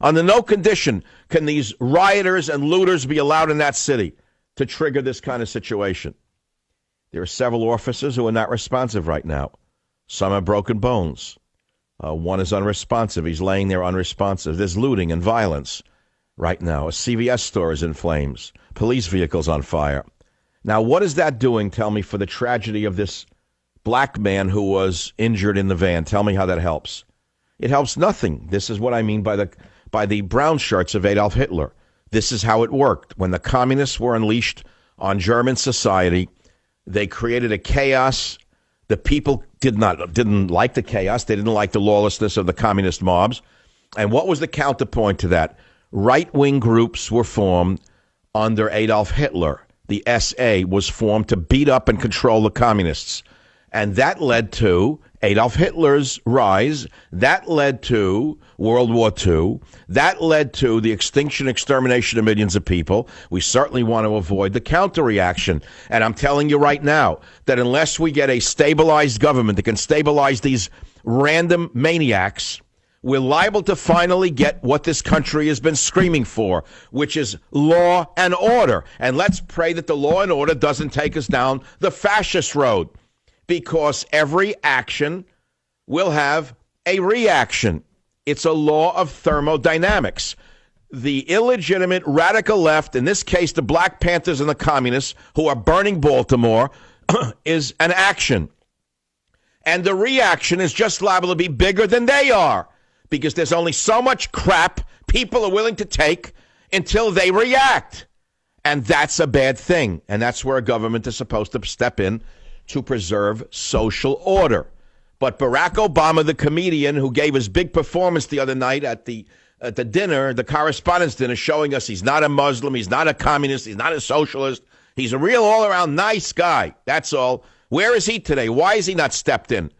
Under no condition can these rioters and looters be allowed in that city to trigger this kind of situation. There are several officers who are not responsive right now. Some have broken bones. One is unresponsive. He's laying there unresponsive. There's looting and violence right now. A CVS store is in flames. Police vehicles on fire. Now, what is that doing, tell me, for the tragedy of this black man who was injured in the van? Tell me how that helps. It helps nothing. This is what I mean by the brown shirts of Adolf Hitler. This is how it worked. When the communists were unleashed on German society, they created a chaos. The people didn't like the chaos. They didn't like the lawlessness of the communist mobs. And what was the counterpoint to that? Right-wing groups were formed under Adolf Hitler. The SA was formed to beat up and control the communists. And that led to Adolf Hitler's rise. That led to World War II. That led to the extermination of millions of people. We certainly want to avoid the counter-reaction. And I'm telling you right now that unless we get a stabilized government that can stabilize these random maniacs, we're liable to finally get what this country has been screaming for, which is law and order. And let's pray that the law and order doesn't take us down the fascist road, because every action will have a reaction. It's a law of thermodynamics. The illegitimate radical left, in this case the Black Panthers and the communists who are burning Baltimore, is an action. And the reaction is just liable to be bigger than they are, because there's only so much crap people are willing to take until they react. And that's a bad thing. And that's where a government is supposed to step in to preserve social order. But Barack Obama, the comedian who gave his big performance the other night at the dinner, the correspondence dinner, showing us he's not a Muslim, he's not a communist, he's not a socialist. He's a real all-around nice guy. That's all. Where is he today? Why is he not stepped in?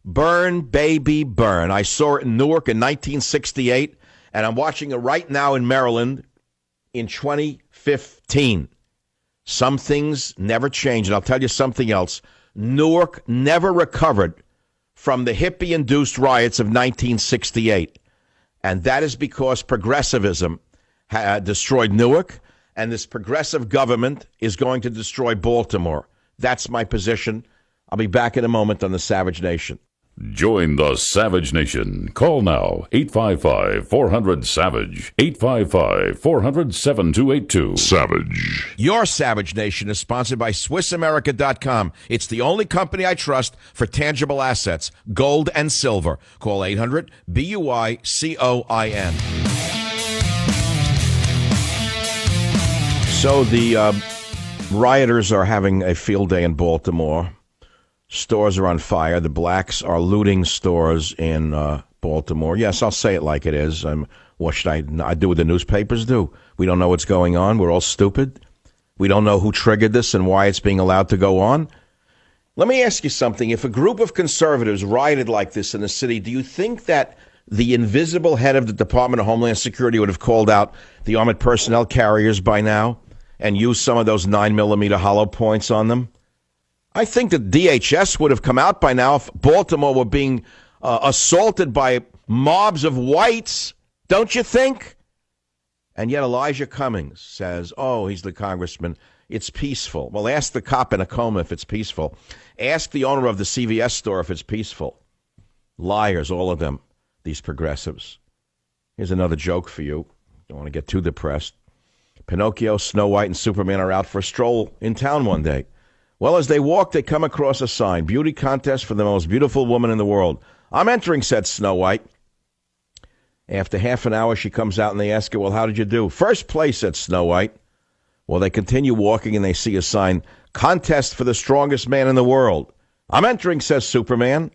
Burn, baby, burn. I saw it in Newark in 1968, and I'm watching it right now in Maryland in 2015. Some things never change, and I'll tell you something else. Newark never recovered from the hippie-induced riots of 1968, and that is because progressivism had destroyed Newark, and this progressive government is going to destroy Baltimore. That's my position. I'll be back in a moment on the Savage Nation. Join the Savage Nation. Call now, 855-400-SAVAGE, 855-400-7282. Savage. Your Savage Nation is sponsored by SwissAmerica.com. It's the only company I trust for tangible assets, gold and silver. Call 800-BUI-COIN. So the rioters are having a field day in Baltimore. Stores are on fire. The blacks are looting stores in Baltimore. Yes, I'll say it like it is. What should I do what the newspapers do? We don't know what's going on. We're all stupid. We don't know who triggered this and why it's being allowed to go on. Let me ask you something. If a group of conservatives rioted like this in the city, do you think that the invisible head of the Department of Homeland Security would have called out the armored personnel carriers by now and used some of those 9mm hollow points on them? I think that DHS would have come out by now if Baltimore were being assaulted by mobs of whites, don't you think? And yet Elijah Cummings says, oh, he's the congressman, it's peaceful. Well, ask the cop in a coma if it's peaceful. Ask the owner of the CVS store if it's peaceful. Liars, all of them, these progressives. Here's another joke for you. Don't want to get too depressed. Pinocchio, Snow White, and Superman are out for a stroll in town one day. Well, as they walk, they come across a sign, beauty contest for the most beautiful woman in the world. I'm entering, said Snow White. After half an hour, she comes out and they ask her, well, how did you do? First place, said Snow White. Well, they continue walking and they see a sign, contest for the strongest man in the world. I'm entering, says Superman.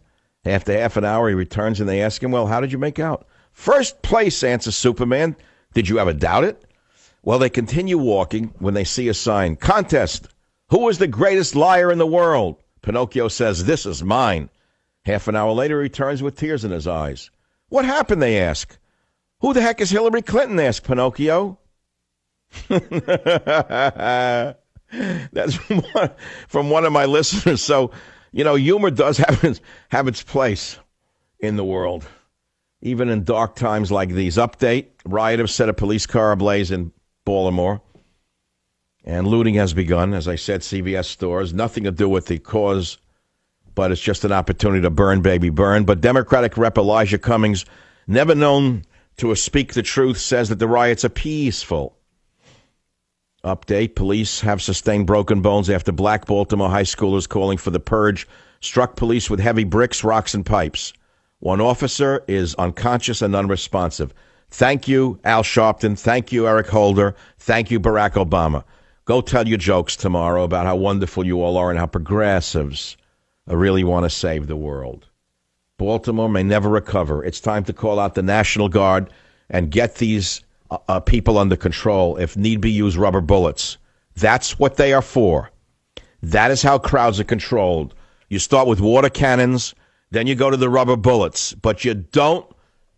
After half an hour, he returns and they ask him, well, how did you make out? First place, answers Superman. Did you ever doubt it? Well, they continue walking when they see a sign, contest. Who is the greatest liar in the world? Pinocchio says, this is mine. Half an hour later, he returns with tears in his eyes. What happened, they ask. Who the heck is Hillary Clinton, asked Pinocchio. That's from one of my listeners. So, you know, humor does have its place in the world. even in dark times like these. Update, rioters set a police car ablaze in Baltimore, and looting has begun. As I said, CVS stores, nothing to do with the cause, but it's just an opportunity to burn, baby, burn. But Democratic Rep. Elijah Cummings, never known to speak the truth, says that the riots are peaceful. Update, police have sustained broken bones after black Baltimore high schoolers calling for the purge struck police with heavy bricks, rocks, and pipes. One officer is unconscious and unresponsive. Thank you, Al Sharpton. Thank you, Eric Holder. Thank you, Barack Obama. Go tell your jokes tomorrow about how wonderful you all are and how progressives really want to save the world. Baltimore may never recover. It's time to call out the National Guard and get these people under control. If need be, use rubber bullets. That's what they are for. That is how crowds are controlled. You start with water cannons, then you go to the rubber bullets. But you don't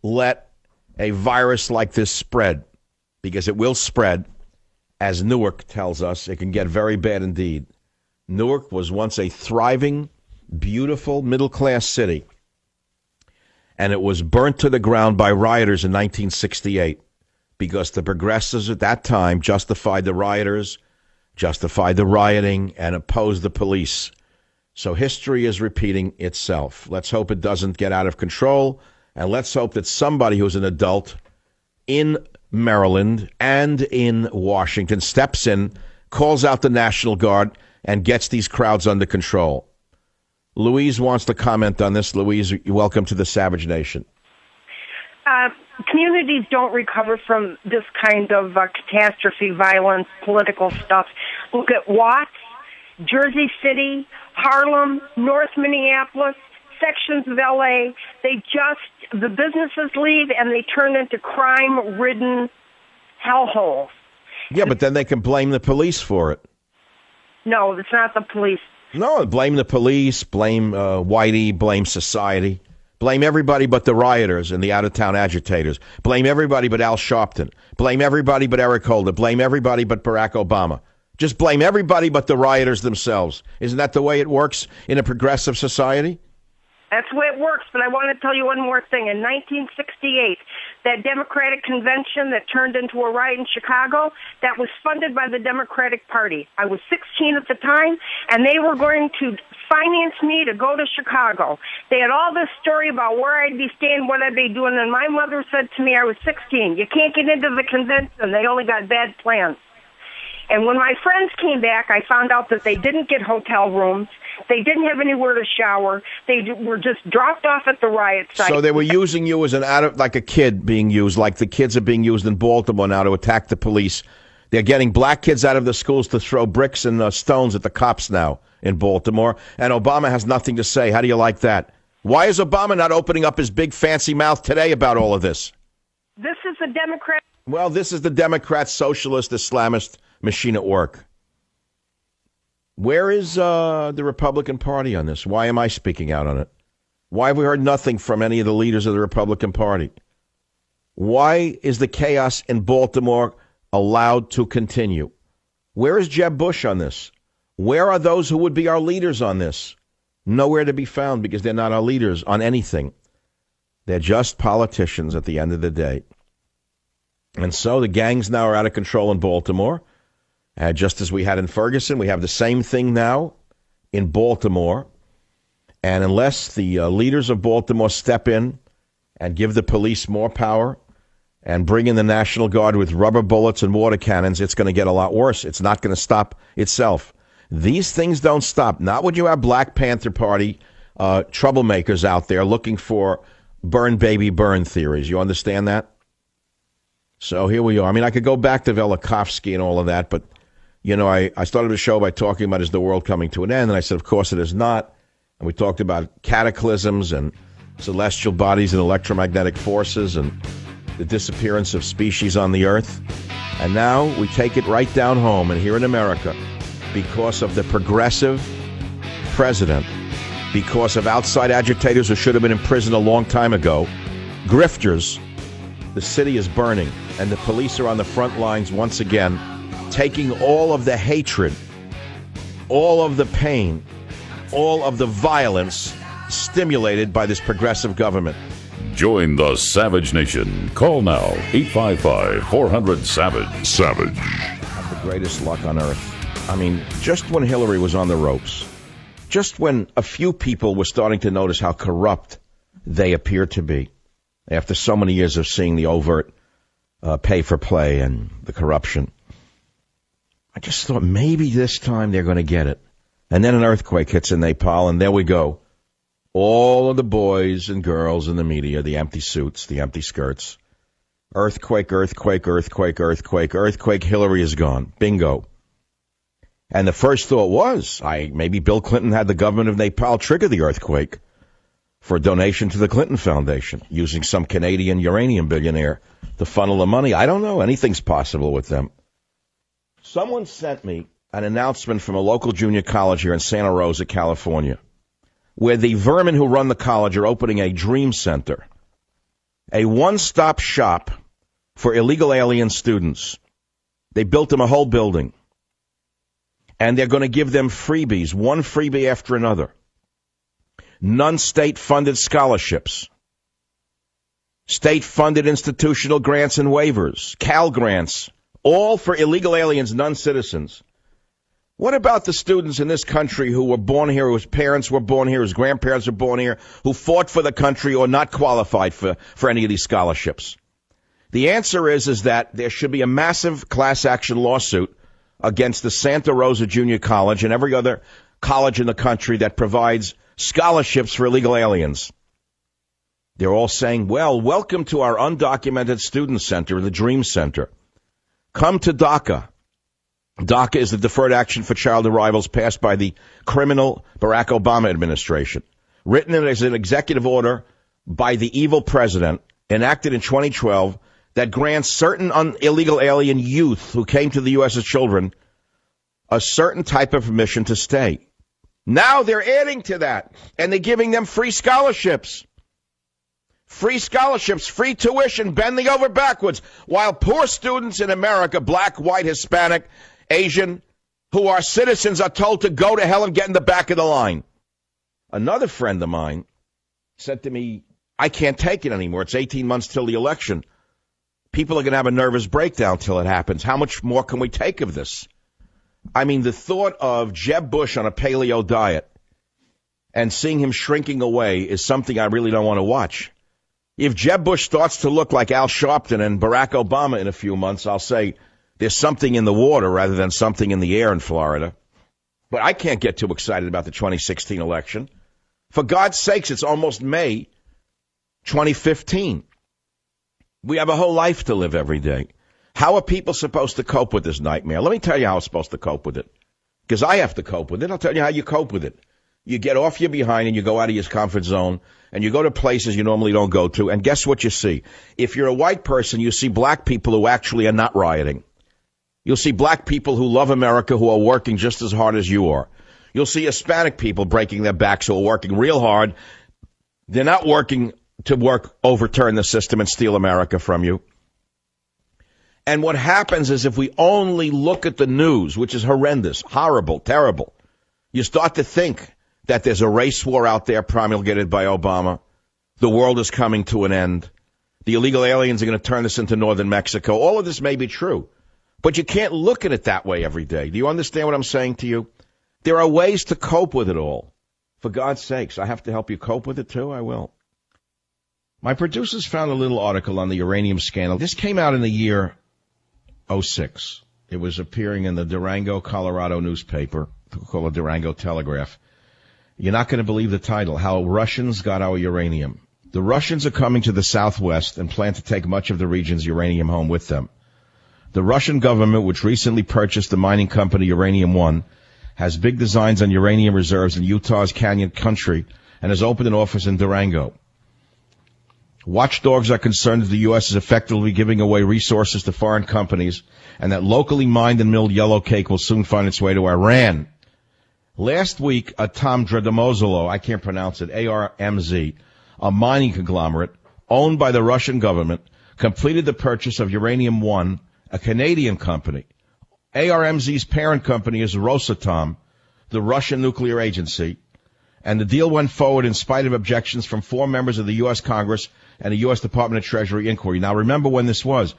let a virus like this spread, because it will spread. As Newark tells us, it can get very bad indeed. Newark was once a thriving, beautiful, middle-class city, and it was burnt to the ground by rioters in 1968 because the progressives at that time justified the rioters, justified the rioting, and opposed the police. So history is repeating itself. Let's hope it doesn't get out of control, and let's hope that somebody who's an adult in Maryland and in Washington steps in, calls out the National Guard, and gets these crowds under control. Louise wants to comment on this. Louise, welcome to the Savage Nation. Communities don't recover from this kind of catastrophe, violence, political stuff. Look at Watts, Jersey City, Harlem, North Minneapolis, sections of L.A. The businesses leave and they turn into crime-ridden hellholes. Yeah, but then they can blame the police for it. No, it's not the police. No, blame the police, blame Whitey, blame society. Blame everybody but the rioters and the out-of-town agitators. Blame everybody but Al Sharpton. Blame everybody but Eric Holder. Blame everybody but Barack Obama. Just blame everybody but the rioters themselves. Isn't that the way it works in a progressive society? That's the way it works, but I want to tell you one more thing. In 1968, that Democratic convention that turned into a riot in Chicago, that was funded by the Democratic Party. I was 16 at the time, and they were going to finance me to go to Chicago. They had all this story about where I'd be staying, what I'd be doing, and my mother said to me, I was 16, you can't get into the convention. They only got bad plans. And when my friends came back, I found out that they didn't get hotel rooms. They didn't have anywhere to shower. They were just dropped off at the riot site. So they were using you as like a kid being used, like the kids are being used in Baltimore now to attack the police. They're getting black kids out of the schools to throw bricks and stones at the cops now in Baltimore. And Obama has nothing to say. How do you like that? Why is Obama not opening up his big fancy mouth today about all of this? This is the Democrat. Well, this is the Democrat, socialist, Islamist machine at work. Where is the Republican Party on this? Why am I speaking out on it? Why have we heard nothing from any of the leaders of the Republican Party? Why is the chaos in Baltimore allowed to continue? Where is Jeb Bush on this? Where are those who would be our leaders on this? Nowhere to be found because they're not our leaders on anything. They're just politicians at the end of the day. And so the gangs now are out of control in Baltimore. Just as we had in Ferguson, we have the same thing now in Baltimore. And unless the leaders of Baltimore step in and give the police more power and bring in the National Guard with rubber bullets and water cannons, it's going to get a lot worse. It's not going to stop itself. These things don't stop. Not when you have Black Panther Party troublemakers out there looking for burn, baby, burn theories. You understand that? So here we are. I mean, I could go back to Velikovsky and all of that, but you know, I started the show by talking about, is the world coming to an end? And I said, of course it is not. And we talked about cataclysms and celestial bodies and electromagnetic forces and the disappearance of species on the earth. And now we take it right down home. And here in America, because of the progressive president, because of outside agitators who should have been in prison a long time ago, grifters, the city is burning. And the police are on the front lines once again, taking all of the hatred, all of the pain, all of the violence stimulated by this progressive government. Join the Savage Nation. Call now, 855-400-SAVAGE. Savage. The greatest luck on earth. I mean, just when Hillary was on the ropes, just when a few people were starting to notice how corrupt they appear to be, after so many years of seeing the overt pay for play and the corruption, I just thought maybe this time they're going to get it. And then an earthquake hits in Nepal, and there we go. All of the boys and girls in the media, the empty suits, the empty skirts. Earthquake, earthquake, earthquake, earthquake, earthquake, Hillary is gone. Bingo. And the first thought was, maybe Bill Clinton had the government of Nepal trigger the earthquake for a donation to the Clinton Foundation, using some Canadian uranium billionaire to funnel the money. I don't know. Anything's possible with them. Someone sent me an announcement from a local junior college here in Santa Rosa, California, where the vermin who run the college are opening a dream center, a one-stop shop for illegal alien students. They built them a whole building, and they're going to give them freebies, one freebie after another. Non-state-funded scholarships, state-funded institutional grants and waivers, Cal grants, all for illegal aliens, non-citizens. What about the students in this country who were born here, whose parents were born here, whose grandparents were born here, who fought for the country or not qualified for any of these scholarships? The answer is that there should be a massive class action lawsuit against the Santa Rosa Junior College and every other college in the country that provides scholarships for illegal aliens. They're all saying, well, welcome to our undocumented student center, the Dream Center. Come to DACA. DACA is the Deferred Action for Child Arrivals passed by the criminal Barack Obama administration, written as an executive order by the evil president, enacted in 2012, that grants certain illegal alien youth who came to the U.S. as children a certain type of permission to stay. Now they're adding to that, and they're giving them free scholarships. Free scholarships, free tuition, bending over backwards, while poor students in America, black, white, Hispanic, Asian, who are citizens, are told to go to hell and get in the back of the line. Another friend of mine said to me, I can't take it anymore. It's 18 months till the election. People are going to have a nervous breakdown till it happens. How much more can we take of this? I mean, the thought of Jeb Bush on a paleo diet and seeing him shrinking away is something I really don't want to watch. If Jeb Bush starts to look like Al Sharpton and Barack Obama in a few months, I'll say there's something in the water rather than something in the air in Florida. But I can't get too excited about the 2016 election. For God's sakes, it's almost May 2015. We have a whole life to live every day. How are people supposed to cope with this nightmare? Let me tell you how I'm supposed to cope with it, because I have to cope with it. I'll tell you how you cope with it. You get off your behind and you go out of your comfort zone and you go to places you normally don't go to. And guess what you see? If you're a white person, you see black people who actually are not rioting. You'll see black people who love America who are working just as hard as you are. You'll see Hispanic people breaking their backs who are working real hard. They're not working to overturn the system and steal America from you. And what happens is if we only look at the news, which is horrendous, horrible, terrible, you start to think that there's a race war out there promulgated by Obama. The world is coming to an end. The illegal aliens are going to turn this into northern Mexico. All of this may be true, but you can't look at it that way every day. Do you understand what I'm saying to you? There are ways to cope with it all. For God's sakes, I have to help you cope with it too? I will. My producers found a little article on the uranium scandal. This came out in the year 2006. It was appearing in the Durango, Colorado newspaper, called the Durango Telegraph. You're not going to believe the title, How Russians Got Our Uranium. The Russians are coming to the Southwest and plan to take much of the region's uranium home with them. The Russian government, which recently purchased the mining company Uranium One, has big designs on uranium reserves in Utah's Canyon Country and has opened an office in Durango. Watchdogs are concerned that the U.S. is effectively giving away resources to foreign companies and that locally mined and milled yellow cake will soon find its way to Iran. Last week, Atomdredamozolo, I can't pronounce it, ARMZ, a mining conglomerate owned by the Russian government, completed the purchase of Uranium One, a Canadian company. ARMZ's parent company is Rosatom, the Russian nuclear agency, and the deal went forward in spite of objections from 4 members of the U.S. Congress and a U.S. Department of Treasury inquiry. Now, remember when this was.